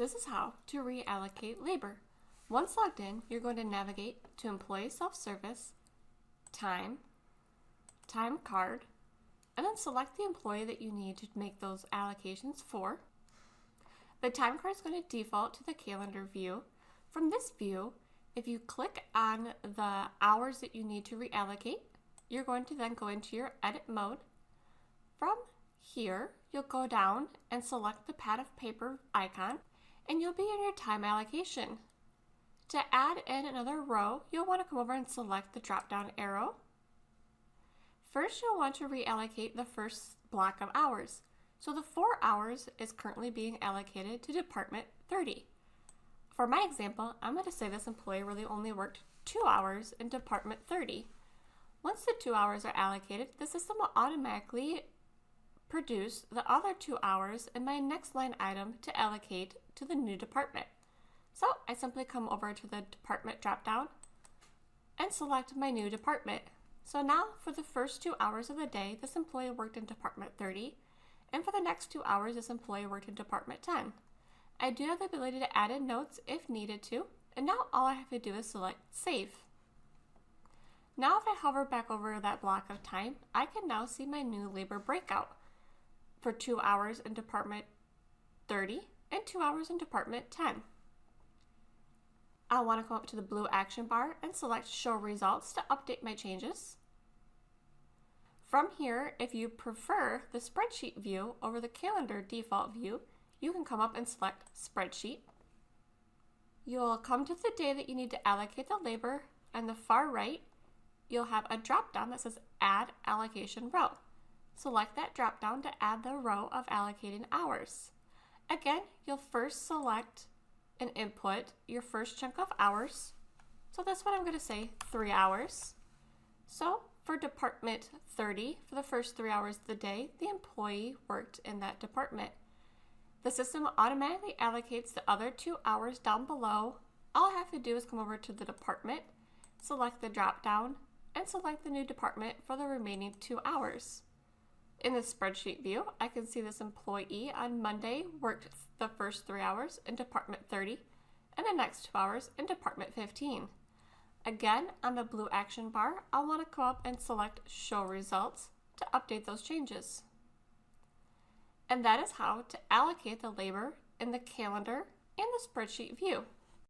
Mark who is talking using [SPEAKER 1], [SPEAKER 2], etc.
[SPEAKER 1] This is how to reallocate labor. Once logged in, you're going to navigate to Employee Self-Service, Time, Time Card, and then select the employee that you need to make those allocations for. The time card is going to default to the calendar view. From this view, if you click on the hours that you need to reallocate, you're going to then go into your edit mode. From here, you'll go down and select the pad of paper icon, and you'll be in your time allocation. To add in another row, you'll want to come over and select the drop-down arrow. First, you'll want to reallocate the first block of hours. So the 4 hours is currently being allocated to Department 30. For my example, I'm going to say this employee really only worked 2 hours in Department 30. Once the 2 hours are allocated, the system will automatically produce the other 2 hours in my next line item to allocate to the new department. So I simply come over to the department dropdown and select my new department. So now for the first 2 hours of the day, this employee worked in Department 30, and for the next 2 hours, this employee worked in Department 10. I do have the ability to add in notes if needed to, and now all I have to do is select Save. Now if I hover back over that block of time, I can now see my new labor breakout for 2 hours in Department 30 and 2 hours in Department 10. I'll want to come up to the blue action bar and select Show Results to update my changes. From here, if you prefer the spreadsheet view over the calendar default view, you can come up and select Spreadsheet. You'll come to the day that you need to allocate the labor. On the far right, you'll have a drop-down that says Add Allocation Row. Select that drop-down to add the row of allocating hours. Again, you'll first select and input your first chunk of hours. So this one I'm going to say 3 hours. So for Department 30, for the first 3 hours of the day, the employee worked in that department. The system automatically allocates the other 2 hours down below. All I have to do is come over to the department, select the drop-down, and select the new department for the remaining 2 hours. In the spreadsheet view, I can see this employee on Monday worked the first 3 hours in Department 30 and the next 2 hours in Department 15. Again, on the blue action bar, I'll want to come up and select Show Results to update those changes. And that is how to allocate the labor in the calendar and the spreadsheet view.